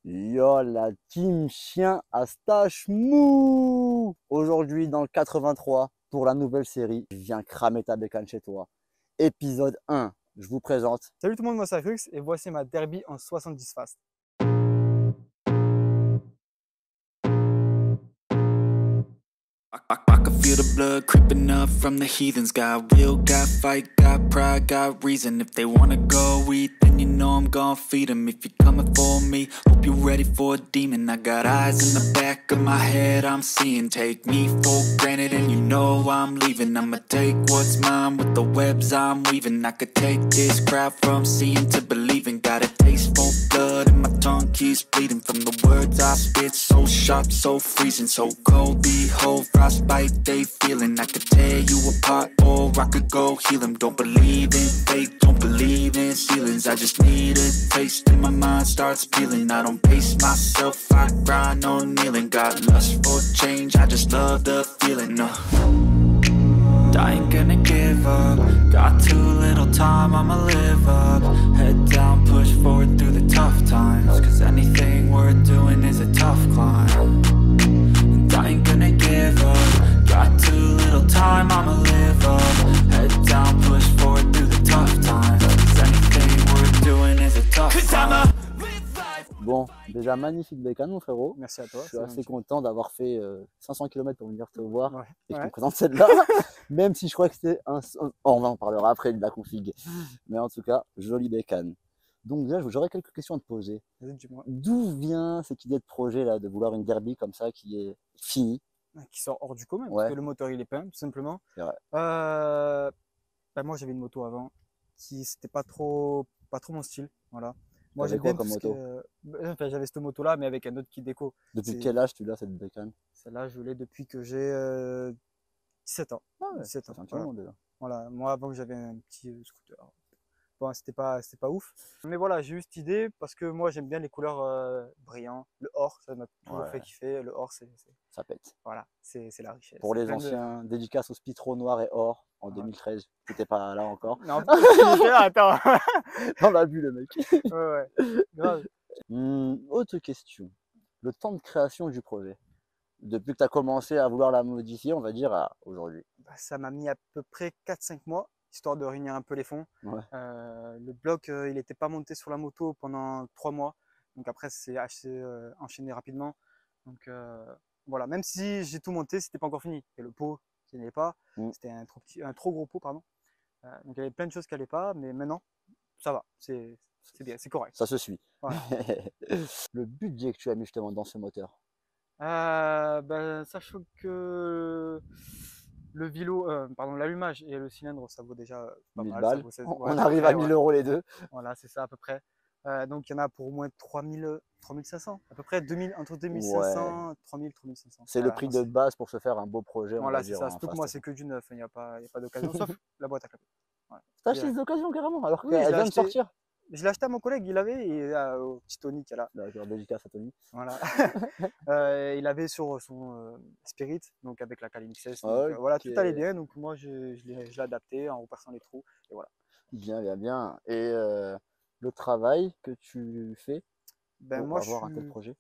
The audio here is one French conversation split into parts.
Yo, la team chien à stache mou! Aujourd'hui, dans le 83, pour la nouvelle série, je viens cramer ta bécane chez toi. Épisode 1, je vous présente. Salut tout le monde, moi c'est Crux et voici ma derby en 70 fast. I can feel the blood creeping up from the heathens. Got will, got fight, got pride, got reason. If they wanna go eat, then you know I'm gon' feed them. If you're coming for me, hope you're ready for a demon. I got eyes in the back of my head, I'm seeing. Take me for granted and you know I'm leaving. I'ma take what's mine with the webs I'm weaving. I could take this crowd from seeing to believing. Got a taste for blood and my tongue keeps bleeding. From the words I spit, so sharp, so freezing, so cold. Behold, frostbite they feeling. I could tear you apart or I could go heal them. Don't believe in fate, don't believe in ceilings. I just need a taste and my mind starts peeling. I don't pace myself, I grind on kneeling. Got lust for change, I just love the feeling. I ain't gonna give up. Got too little time, I'ma live up. Head down, push forward through the tough times. Cause anything worth doing is a tough climb. And I ain't gonna give up. Got too little time, I'ma live up. Head down, push forward through the tough times. Cause anything worth doing is a tough climb. Bon, déjà magnifique bécane, mon frérot. Merci à toi. Je suis assez content d'avoir fait 500 km pour venir te voir Ouais. et que tu Ouais. me présentes celle-là. Même si je crois que c'était un. Oh, on en parlera après de la config. Mais en tout cas, jolie bécane. Donc, déjà, j'aurais quelques questions à te poser. Vas-y, dis-moi. D'où vient cette idée de projet là, de vouloir une derby comme ça qui est finie? Qui sort hors du commun, Ouais. parce que le moteur il est peint, tout simplement. C'est vrai. Moi j'avais une moto avant qui c'était pas trop mon style. Voilà. Moi T'avais j'aime quoi bien comme tout ce qui moto? est, enfin, j'avais cette moto là, mais avec un autre kit déco. Depuis C'est- quel âge tu l'as cette bécane? Celle-là, je l'ai depuis que j'ai 17 ans. Ah ouais, 17 ça ans. fait un petit Voilà. moment déjà. Voilà. Moi avant j'avais un petit scooter. Bon, c'était pas ouf. Mais voilà, j'ai eu cette idée parce que moi j'aime bien les couleurs brillantes. Le or, ça m'a toujours Ouais. fait kiffer. Le or, Ça pète. voilà, c'est la richesse. Pour C'est les plein de- anciens, dédicace au Spitro noir et or en Ouais. 2013. T'étais pas là encore. Non, attends. Dans la bulle, le mec. Ouais, grave. Autre question. Le temps de création du projet. Depuis que tu as commencé à vouloir la modifier, on va dire à aujourd'hui. Bah, ça m'a mis à peu près 4-5 mois, histoire de réunir un peu les fonds. Ouais. Le bloc, il n'était pas monté sur la moto pendant 3 mois. Donc après, c'est assez enchaîné rapidement. Donc voilà, même si j'ai tout monté, c'était pas encore fini. Et le pot, qui n'allait pas. C'était un trop gros pot, pardon. Donc il y avait plein de choses qui n'allaient pas, mais maintenant, ça va. C'est bien, c'est correct. Ça se suit. Voilà. Le budget que tu as mis justement dans ce moteur. Sachant que le l'allumage et le cylindre, ça vaut déjà pas 1000 mal. balles. Ça vaut, On arrive à 1000 euros les deux. Voilà, c'est ça à peu près. Donc il y en a pour au moins 3500, à peu près 2000, entre 2500, 3000, 3500. C'est le Voilà, prix non, de base pour se faire un beau projet. On voilà, va c'est dire, ça. en Surtout que fast. moi, c'est que du neuf, il n'y a pas d'occasion, sauf la boîte à clapper. Voilà. T'as acheté des occasions carrément, alors Oui, je qu'elle l'ai vient de acheté. sortir. Je l'ai acheté à mon collègue, il avait, et au petit Tony qui est là. D'accord, dédicace à Tony. Voilà. Il avait sur son Spirit, donc avec la Kali XS. Donc, Ok. voilà, tout allait bien. Donc moi, je l'ai adapté en repassant les trous. Et voilà. Bien, bien, bien. Et le travail que tu fais pour Moi, avoir un tel projet?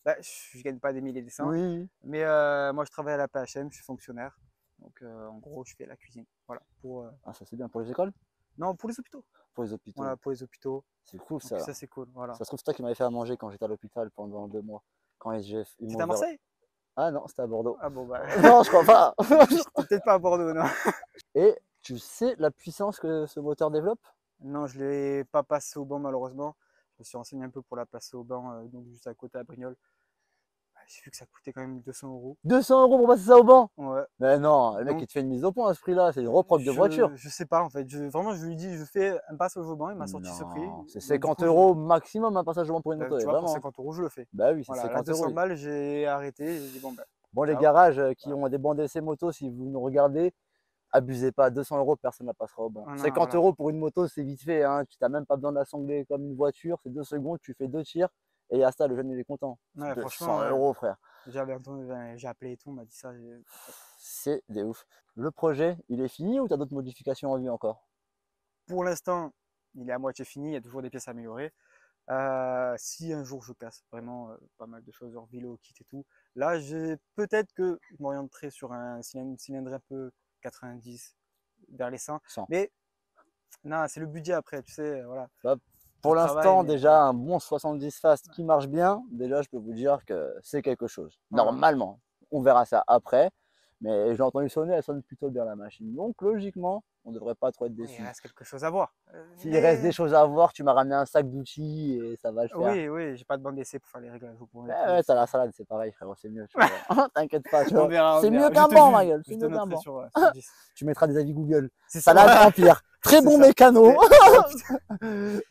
je gagne pas des milliers de cents. Oui. Mais moi, je travaille à la PHM, je suis fonctionnaire. Donc en gros, je fais la cuisine. Voilà. Ah, ça c'est bien. Pour les écoles? Non, pour les hôpitaux. Pour les hôpitaux. Voilà, pour les hôpitaux. C'est cool Donc, ça. ça, c'est cool. Voilà. Ça se trouve, c'est toi qui m'avais fait à manger quand j'étais à l'hôpital pendant 2 mois. Quand ils C'était m'ont à ouvert- Marseille? Ah non, c'était à Bordeaux. Ah bon, bah. Non, je crois pas. Peut-être pas à Bordeaux, non. Et tu sais la puissance que ce moteur développe? Non, je ne l'ai pas passé au banc, malheureusement. Je me suis renseigné un peu pour la passer au banc, donc juste à côté à Brignoles. J'ai vu que ça coûtait quand même 200 euros. 200 euros pour passer ça au banc? Ouais. Mais non, le mec Donc, il te fait une mise au point à ce prix-là, c'est une reproque de voiture. Je sais pas en fait. Vraiment, je lui ai dit, je fais un passage au banc, il m'a sorti ce prix. Non, c'est Donc, 50 du coup, euros maximum un passage au banc pour une moto. tu Et vois, pour vraiment. 50 euros, je le fais. Bah oui, c'est Voilà, là, 50 200 euros. balles, j'ai arrêté. J'ai dit, bon, ben. Bon, les ciao. garages qui ont des bancs d'essai moto, si vous nous regardez, abusez pas. 200 euros, personne ne la passera au banc. Ah non, 50 voilà. euros pour une moto, c'est vite fait. Hein. Tu n'as même pas besoin d'assembler comme une voiture. C'est 2 secondes, tu fais 2 tirs et à ça, le jeune il est content. Ouais, 200 franchement, euros, frère. j'ai appelé et tout, on m'a dit ça. C'est des ouf. Le projet, il est fini ou tu as d'autres modifications en vue encore? Pour l'instant, il est à moitié fini, il y a toujours des pièces à améliorer. Si un jour je casse vraiment pas mal de choses, genre vélo, kit et tout, là, peut-être que je m'orienterai sur un cylindre un peu 90 vers les 100. 100. Mais non, c'est le budget après, tu sais, voilà. Pour Le l'instant, travail, mais- déjà, un bon 70 fast qui marche bien, déjà, je peux vous dire que c'est quelque chose. Voilà. Normalement, on verra ça après. Mais j'ai entendu sonner, elle sonne plutôt bien la machine. Donc, logiquement, on ne devrait pas trop être Oui, déçu. il reste quelque chose à voir. S'il Mais- reste des choses à voir, tu m'as ramené un sac d'outils et ça va le faire. Oui, oui, j'ai pas de bande d'essai pour faire les réglages. Vous pourrez- Ouais, t'as la salade, c'est pareil, frérot, c'est mieux. tu vois. T'inquiète pas, tu On vois. verra, on C'est verra. mieux qu'un Je te banc, juge, ma gueule. je C'est te mieux qu'un noterai banc. sur 10. Tu mettras des avis Google. C'est ça. Salade Empire. Très C'est bon ça. mécano.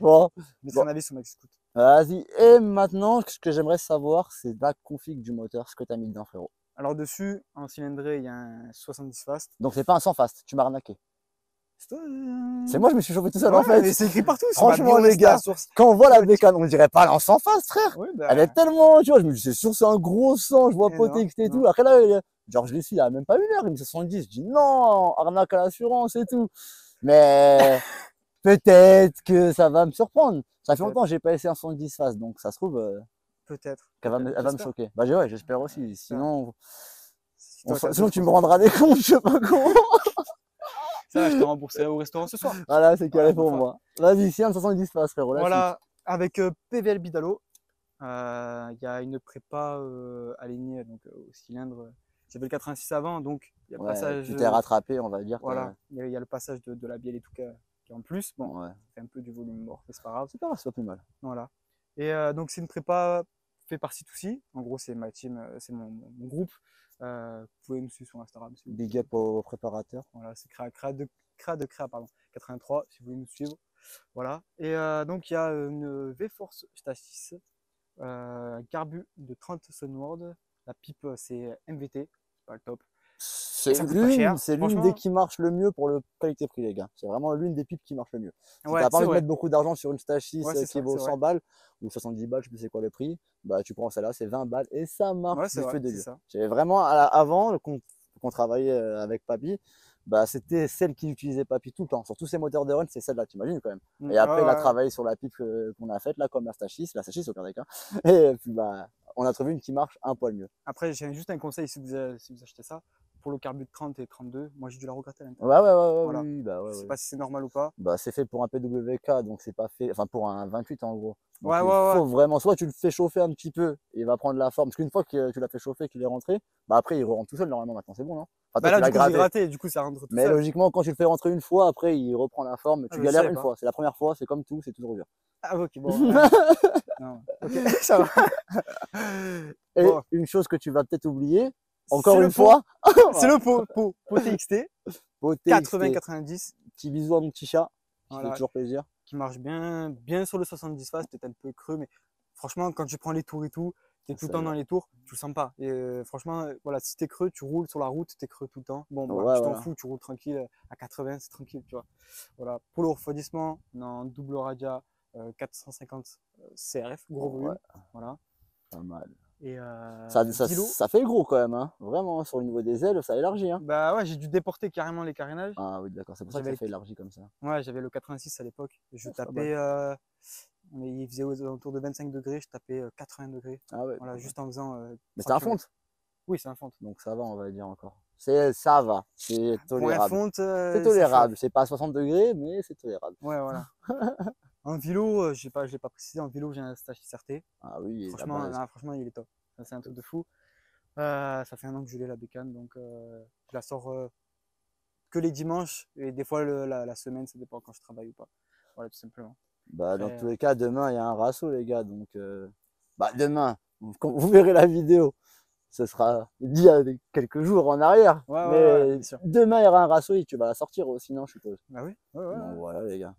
Bon, Mais Bon. son avis sur Max Scoot. vas-y. Et maintenant, ce que j'aimerais savoir, c'est la config du moteur, ce que tu as mis dedans, frérot. Alors dessus, en cylindrée, il y a un 70 fast. Donc, c'est pas un 100 fast, tu m'as arnaqué. C'est toi, C'est moi, je me suis chauffé tout seul Ouais, en fait. mais c'est écrit partout. Franchement, les gars, quand on voit la bécane, on dirait pas en 100 fast, frère. Oui, bah, Elle est tellement, tu vois, je me dis, c'est sûr, c'est un gros 100, je vois Et poté non, XT et tout. non. Après là, genre, je l'ai su, il y a même pas une heure, il me dit 70. Je dis, non, arnaque à l'assurance et tout. Mais peut-être que ça va me surprendre. Ça fait Peut-être. longtemps que j'ai pas essayé un 70 fast, donc ça se trouve, peut-être. qu'elle va me, peut-être, elle va me j'espère. choquer. Bah, ouais, j'espère aussi. Sinon, Si toi, t'as sinon d'autres tu me choses, rendras des comptes, je sais pas comment. Ça va, je te rembourserai au restaurant ce soir. Voilà, c'est carré Voilà, pour bonne moi. Vas-y, si un 70 fast, frérot. la Voilà, avec PVL Bidalo, il y a une prépa alignée donc, au cylindre. J'avais le 86 avant, donc il y a suite. le Ouais, passage. tu t'es rattrapé, on va dire. Voilà, il y a le passage de la bielle et tout qui est en plus. Bon, Ouais. c'est un peu du volume mort, mais c'est pas grave. C'est pas grave, c'est pas plus mal. Voilà. Et donc c'est une prépa fait par C2C. En gros, c'est ma team, c'est mon groupe. Vous pouvez me suivre sur Instagram. Si vous Big up au préparateur. Voilà, c'est créa, pardon, 83, si vous voulez nous suivre. Voilà. Et donc, il y a une V-Force Stage 6, un carbu de 30 Sunward. La pipe, c'est MVT, c'est pas le top. C'est ça coûte pas cher, l'une franchement. des qui marche le mieux pour le qualité-prix, les gars. C'est vraiment l'une des pipes qui marche le mieux. Si Ouais, t'as pas c'est envie de vrai. mettre beaucoup d'argent sur une Stage 6 Ouais, c'est qui ça, vaut c'est 100 vrai. balles ou 70 balles, je sais plus c'est quoi le prix, bah tu prends celle-là, c'est 20 balles et ça marche Ouais, c'est du vrai, feu de c'est Dieu. ça. J'ai vraiment, avant qu'on travaillait avec Papy, bah c'était celle qui utilisait Papy tout le temps. Sur tous ses moteurs de run, c'est celle-là, t'imagines quand même. Et après, il a travaillé sur la pipe qu'on a faite, là, comme la Stage 6 au pire des cas. Et puis, bah, on a trouvé une qui marche un poil mieux. Après, j'ai juste un conseil si vous achetez ça. Pour le carbu de 30 et 32, moi j'ai dû la regratter à l'intérieur. Ouais, Voilà. oui, bah, ouais, Je sais ouais. pas si c'est normal ou pas. Bah, c'est fait pour un PWK, donc c'est pas fait, enfin, pour un 28 en gros. Donc, Ouais, il ouais, faut vraiment, soit tu le fais chauffer un petit peu, et il va prendre la forme, parce qu'une fois que tu l'as fait chauffer, qu'il est rentré, bah après, il rentre tout seul normalement maintenant, c'est bon, non? Enfin, toi, Bah tu là, l'as du coup, j'ai gratté. gratté, du coup, ça rentre tout Mais seul. logiquement, quand tu le fais rentrer une fois, après, il reprend la forme. Tu je galères savais une pas. fois. C'est la première fois, c'est comme tout, c'est toujours dur. Ah, ok, bon. Ouais. Non, ok, ça va. Et Bon. une chose que tu vas peut-être oublier, encore C'est une le pot. fois, C'est le pot TXT, au TXT, 80-90, petit bisou à mon petit chat, qui Voilà. fait toujours plaisir. qui marche bien sur le 70 fast, peut-être un peu creux, mais franchement, quand tu prends les tours et tout, t'es tout le Ça temps y est. dans les tours, tu le sens pas. Et franchement, voilà, si t'es creux, tu roules sur la route, t'es creux tout le temps. Bon, bah, Ouais, tu t'en voilà. fous, tu roules tranquille à 80, c'est tranquille, tu vois. Voilà. Pour le refroidissement, on a un double radia 450 CRF, gros volume. Ouais. Voilà. Pas mal. Et Ça, ça fait gros quand même, hein. Vraiment, sur le niveau des ailes, ça élargit. Hein. bah ouais, j'ai dû déporter carrément les carénages. Ah oui, d'accord, c'est pour ça que J'avais ça fait élargi comme ça. Ouais, j'avais le 86 à l'époque. Je c'est pas tapais, mais il faisait aux alentours de 25 degrés, je tapais 80 degrés. Ah ouais. Voilà, juste en faisant. Mais c'est un 30 fonte, Oui, c'est un fonte. donc ça va, on va dire encore. Ça va, c'est Pour un tolérable. fonte, C'est tolérable, c'est pas à 60 degrés, mais c'est tolérable. Ouais, voilà. En vélo, je l'ai pas précisé, en vélo, j'ai un stage CRT. Ah oui, la Franchement, base. franchement, il est top. Ça, c'est un truc de fou. Ça fait un an que je l'ai la bécane, donc je la sors que les dimanches et des fois la semaine, ça dépend quand je travaille ou pas. Voilà, tout simplement. Bah, dans Après, tous les cas, demain, il y a un rasso, les gars. Donc, bah, demain, quand vous verrez la vidéo, ce sera dit il y a quelques jours en arrière. Ouais, mais ouais, bien sûr. demain, il y aura un rasso et tu vas la sortir aussi, non, je suppose. Bah oui, ouais, ouais. Donc, voilà, les gars.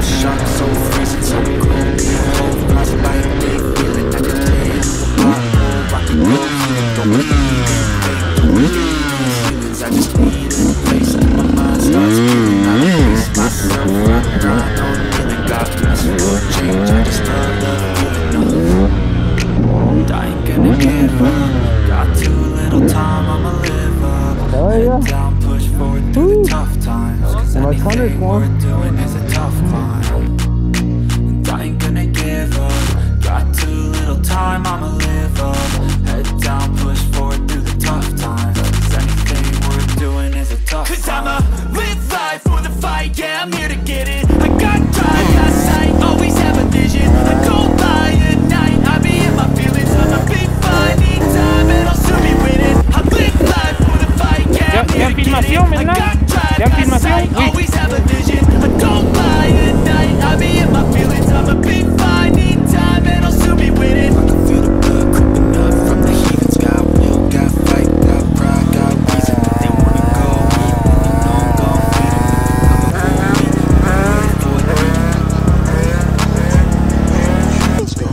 Shots for change, I just love the feeling of I ain't gonna give up, got too little time, I'ma live up. Head down, push forward through the tough times, cause anything worth doing is a tough climb. And I ain't gonna give up, got too little time, I'ma live up. Head down, push forward through the tough times, cause anything worth doing is a tough climb. Cause I'ma live life for the fight, yeah, I'm here to get it. I got drive, got sight, always have a vision. I go by at night, I be in my feelings. I'ma be fine, need time, and I'll soon be winning. I live life for the fight, yeah, I'm here to get it. I got drive, got sight, always have a vision. I go by at night, I be in my feelings. I'ma be fine, need time, and I'll soon be winning. I can feel the blood creeping up from the heathens. Got will, got fight, got pride, got reason. If they wanna go eat, then you know I'm gon' feed 'em. I'm a for the let's go.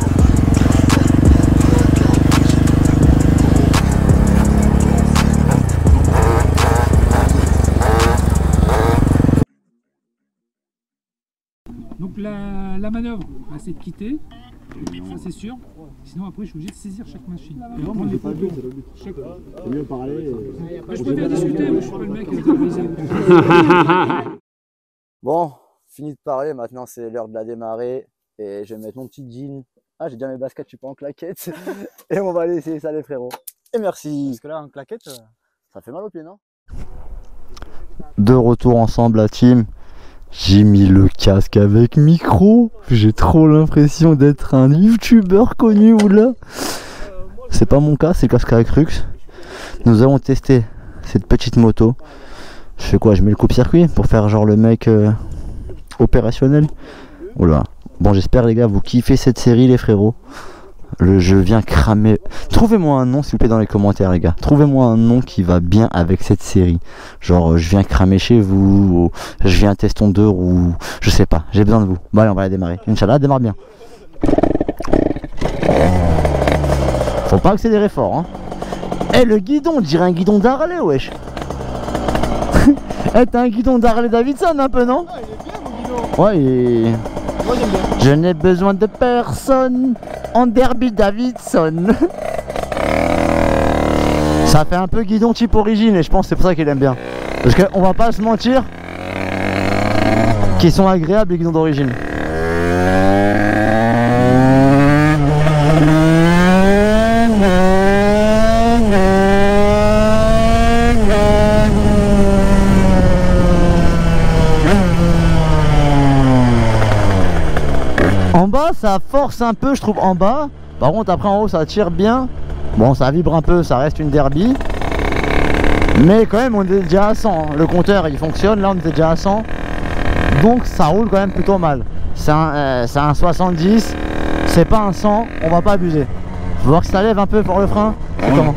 Donc la manœuvre, bah, c'est de quitter, ça c'est sûr. Sinon après je suis obligé de saisir chaque machine. Et vraiment les photos. C'est mieux parler. Bah, je préfère discuter, mais je suis pas le mec à terroriser. Bon, fini de parler, maintenant c'est l'heure de la démarrer. Et je vais mettre mon petit jean. Ah, j'ai déjà mes baskets, je suis pas en claquettes. Et on va aller essayer ça les frérots. Et merci. Parce que là, en claquette, Ça fait mal aux pieds, non? De retour ensemble, la team. J'ai mis le casque avec micro. J'ai trop l'impression d'être un youtubeur connu ou là. C'est pas mon cas, c'est le casque avec Rux. Nous allons tester cette petite moto. Je fais quoi? Je mets le coupe-circuit pour faire genre le mec opérationnel. Oula. Bon, j'espère les gars vous kiffez cette série les frérots. Le jeu vient cramer. Trouvez-moi un nom s'il vous plaît dans les commentaires les gars. Trouvez-moi un nom qui va bien avec cette série. Genre je viens cramer chez vous, ou je viens testondeur ou je sais pas. J'ai besoin de vous. Bon allez on va la démarrer. Inch'Allah démarre bien. Faut pas accélérer fort hein. Eh le guidon, on dirait un guidon d'Harley wesh. Eh t'as un guidon d'Harley Davidson un peu non? ah, il est bien mon guidon. Ouais il est... Moi j'aime bien. Je n'ai besoin de personne en derby Davidson. Ça fait un peu guidon type origine et je pense que c'est pour ça qu'il aime bien. Parce qu'on va pas se mentir qu'ils sont agréables les guidons d'origine. En bas ça force un peu je trouve en bas. Par contre après en haut ça tire bien. Bon ça vibre un peu, ça reste une derby. Mais quand même on est déjà à 100. Le compteur il fonctionne, là on était déjà à 100. Donc ça roule quand même plutôt mal. C'est un 70. C'est pas un 100, on va pas abuser. Faut voir que ça lève un peu pour le frein. C'est comment?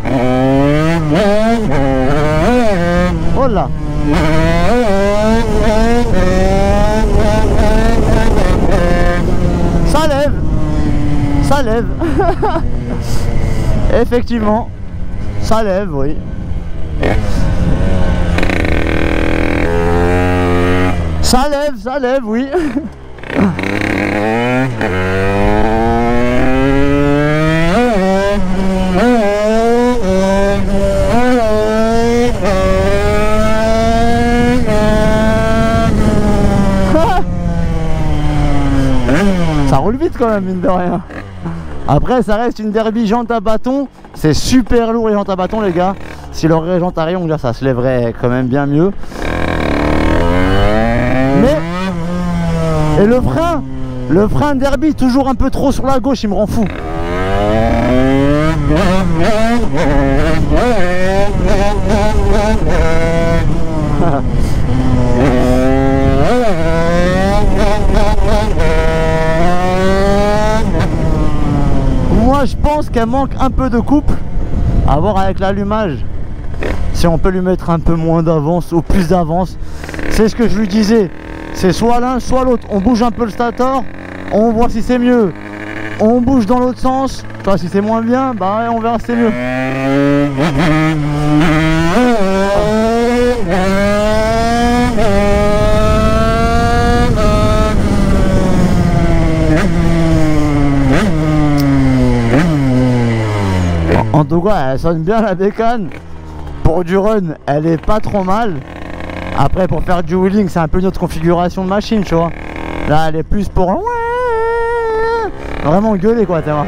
Oh là. Ça lève. Ça lève. Effectivement. Ça lève, oui. Ça lève, oui. Ça roule vite quand même, mine de rien. Après, ça reste une derby jante à bâton. C'est super lourd les jantes à bâton, les gars. Si leur vraie jante à rayon, là, ça se lèverait quand même bien mieux. Mais... Et le frein derby, toujours un peu trop sur la gauche, il me rend fou. Moi je pense qu'elle manque un peu de couple. À voir avec l'allumage si on peut lui mettre un peu moins d'avance ou plus d'avance. C'est ce que je lui disais. C'est soit l'un soit l'autre. On bouge un peu le stator, on voit si c'est mieux. On bouge dans l'autre sens. Toi si c'est moins bien, bah on verra si c'est mieux. En tout cas, elle sonne bien la bécane. Pour du run, elle est pas trop mal. Après, pour faire du wheeling, c'est un peu une autre configuration de machine, tu vois. Là, elle est plus pour vraiment gueuler, quoi, tu vois.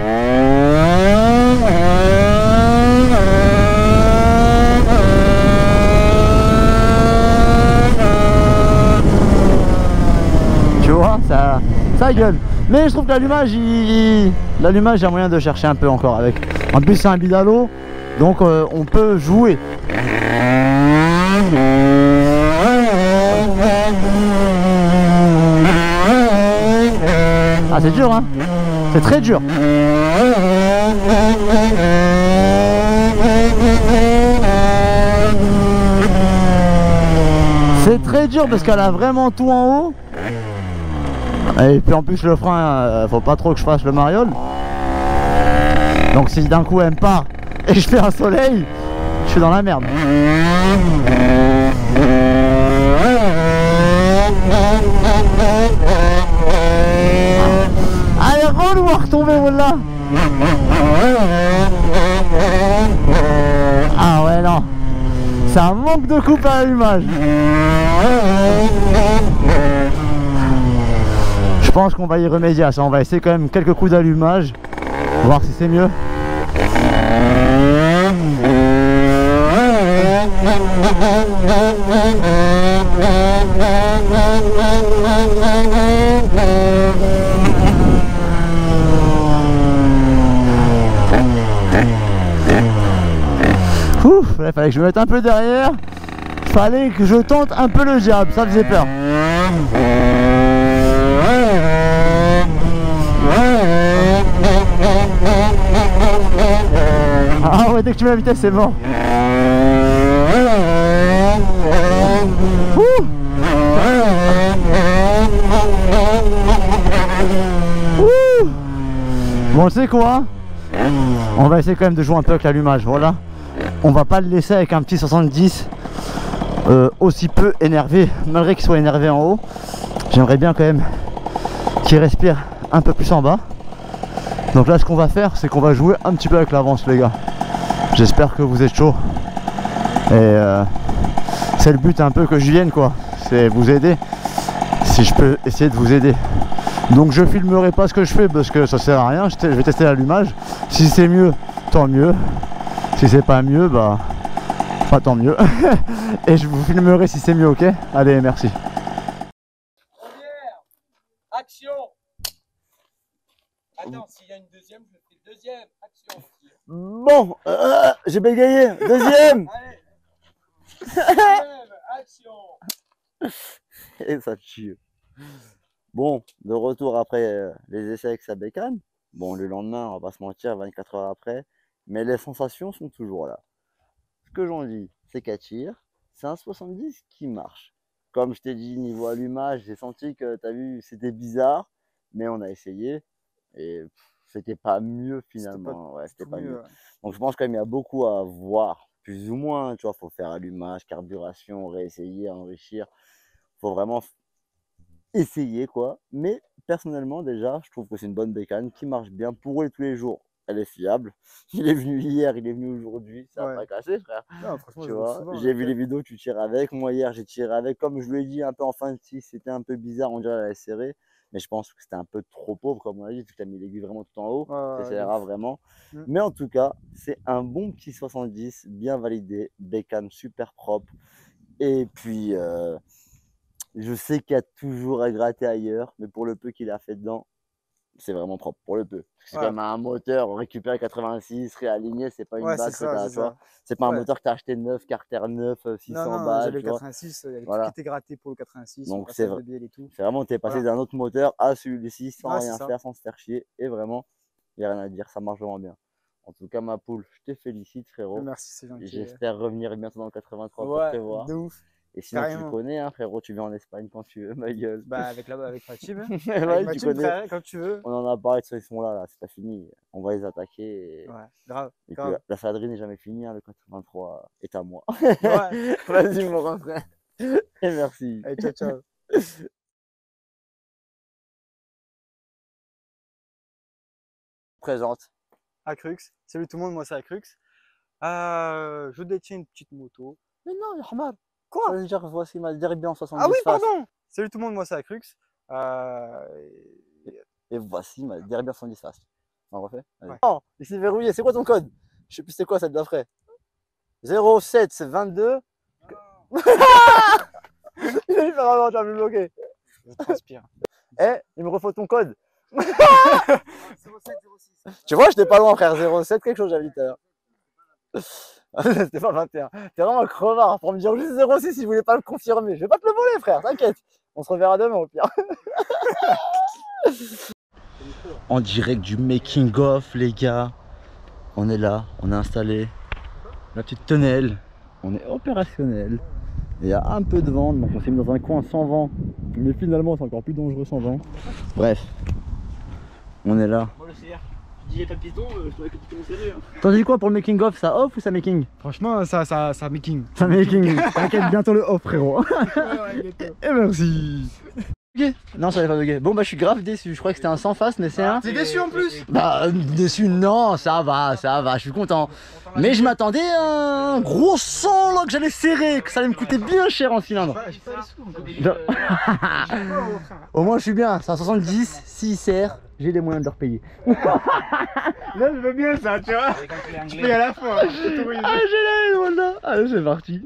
Tu vois, ça gueule. Mais je trouve que l'allumage, l'allumage, il y a moyen de chercher un peu encore avec. En plus, c'est un bidalo, donc on peut jouer. Ah, c'est dur, hein. C'est très dur. C'est très dur parce qu'elle a vraiment tout en haut. Et puis en plus le frein, faut pas trop que je fasse le mariole. Donc si d'un coup elle me part et je fais un soleil, je suis dans la merde. Allez, relou à retomber, voilà. Ah ouais, non. C'est un manque de coupe à l'allumage. Je pense qu'on va y remédier à ça. On va essayer quand même quelques coups d'allumage, voir si c'est mieux. Ouf, il fallait que je me mette un peu derrière. Fallait que je tente un peu le diable, ça faisait peur. Ah ouais, dès que tu mets la vitesse, c'est mort. Ouh. Ouh. Bon, tu sais quoi? On va essayer quand même de jouer un peu avec l'allumage, voilà. On va pas le laisser avec un petit 70 aussi peu énervé, malgré qu'il soit énervé en haut. J'aimerais bien quand même qu'il respire un peu plus en bas. Donc là, ce qu'on va faire, c'est qu'on va jouer un petit peu avec l'avance, les gars. J'espère que vous êtes chauds. Et c'est le but un peu que je vienne, quoi. C'est vous aider. Si je peux essayer de vous aider. Donc je filmerai pas ce que je fais parce que ça sert à rien. Je vais tester l'allumage. Si c'est mieux, tant mieux. Si c'est pas mieux, bah pas tant mieux. Et je vous filmerai si c'est mieux, ok? Allez, merci. Première, action. Attends, s'il y a une deuxième, je fais le deuxième. Action. Bon, j'ai bégayé. Deuxième. Allez. Deuxième, action. Et ça tue. Bon, de retour après les essais avec sa bécane. Bon, le lendemain, on va pas se mentir, 24 heures après. Mais les sensations sont toujours là. Ce que j'en dis, c'est qu'elle tire. C'est un 70 qui marche. Comme je t'ai dit, niveau allumage, j'ai senti que, t'as vu, c'était bizarre. Mais on a essayé. Et c'était pas mieux finalement. Ouais, c'était pas mieux. Ouais. Donc je pense quand même qu'il y a beaucoup à voir. Plus ou moins, tu vois, faut faire allumage, carburation, réessayer, enrichir. Faut vraiment essayer, quoi. Mais personnellement, déjà, je trouve que c'est une bonne bécane qui marche bien pour rouler tous les jours. Elle est fiable. Il est venu hier, il est venu aujourd'hui. Ça n'a Ouais. pas cassé, frère. Non, franchement, Tu je roule vois, souvent j'ai avec vu les vidéos, tu tires avec. Moi, hier, j'ai tiré avec. Comme je lui ai dit, un peu en fin de scie, c'était un peu bizarre. On dirait qu'elle est serrée. Mais je pense que c'était un peu trop pauvre, comme on a dit, vu que tu as mis l'aiguille vraiment tout en haut. Ouais, T'essaieras vraiment. Mm. Mais en tout cas, c'est un bon petit 70, bien validé. Bécane super propre. Et puis, je sais qu'il y a toujours à gratter ailleurs. Mais pour le peu qu'il a fait dedans, c'est vraiment propre. Pour le peu. Parce que c'est Ouais. quand même un moteur récupéré 86, réaligné. C'est pas une Ouais, base c'est que tu ça, as, c'est tu vois. ça. C'est pas un Ouais. moteur que tu as acheté neuf, carter neuf, 600 Non, balles. j'avais Tu le vois. 86, il y avait Voilà. tout qui était gratté pour le 86, Donc, le c'est passage de bielle et tout. C'est vraiment, t'es passé Voilà. d'un autre moteur à celui-ci sans Ouais, c'est rien ça. faire, sans se faire chier. Et vraiment, il n'y a rien à dire, ça marche vraiment bien. En tout cas, ma poule, je te félicite, frérot. Merci, c'est gentil. J'espère revenir bientôt dans le 83 pour te Ouais, voir. de ouf. Et sinon, tu le Carrément. connais, hein, frérot, tu viens en Espagne quand tu veux, ma gueule. Bah, avec ma team. Hein. Ouais, Avec ma tu team, connais. frère, quand tu veux. On en a parlé de ceux qui sont là, c'est pas fini. On va les attaquer. Ouais, grave. Et puis grave. la sadrine n'est jamais finie, hein, le 83 est à moi. Ouais. Vas-y, mon grand frère. Et merci. Allez, ciao, ciao. Présente. Acrux. Salut tout le monde, moi c'est Acrux. Je détiens une petite moto. Mais non, Yahmar. Quoi? Ça veut dire voici ma Derby en 70 Ah oui, faces. pardon! Salut tout le monde, moi c'est Acrux. Et voici ma Derby en 70 faces. On refait? Allez. Ouais. Oh, ici verrouillé, c'est quoi ton code? Je sais plus c'est quoi celle d'après. 07, c'est 22. Il a dit vraiment, tu as vu bloqué. Je transpire. Eh, il me refaut ton code. 07 06. Tu vois, j'étais pas loin, frère. 07, quelque chose, j'avais dit tout à l'heure. C'était pas 21. T'es vraiment un crevard pour me dire juste 06 si vous voulez pas le confirmer. Je vais pas te le voler, frère, t'inquiète. On se reverra demain au pire. En direct du making of, les gars. On est là, on a installé la petite tonnelle. On est opérationnel. Il y a un peu de vent, donc on s'est mis dans un coin sans vent. Mais finalement, c'est encore plus dangereux sans vent. Bref, on est là. Moi le CR, tu dis pas de piston, je trouvais que tu commençais serré. T'en dis quoi pour le making of? Ça off ou ça making? Franchement, ça making. Ça making. T'inquiète, bientôt le off, frérot. Et merci. Ok. Non, ça n'avait pas bugué. Bon, bah, je suis grave déçu. Je crois que c'était un sans face, mais c'est un. T'es déçu en plus? Bah, déçu, non, ça va, je suis content. Mais je m'attendais à un gros sang là que j'allais serrer, que ça allait me coûter bien cher en cylindre. Au moins, je suis bien. C'est un 70, s'il sert, j'ai les moyens de le repayer. Là, je veux bien ça, tu vois. Je paye à la fin. Ah, j'ai la haine, voilà. Allez, c'est parti.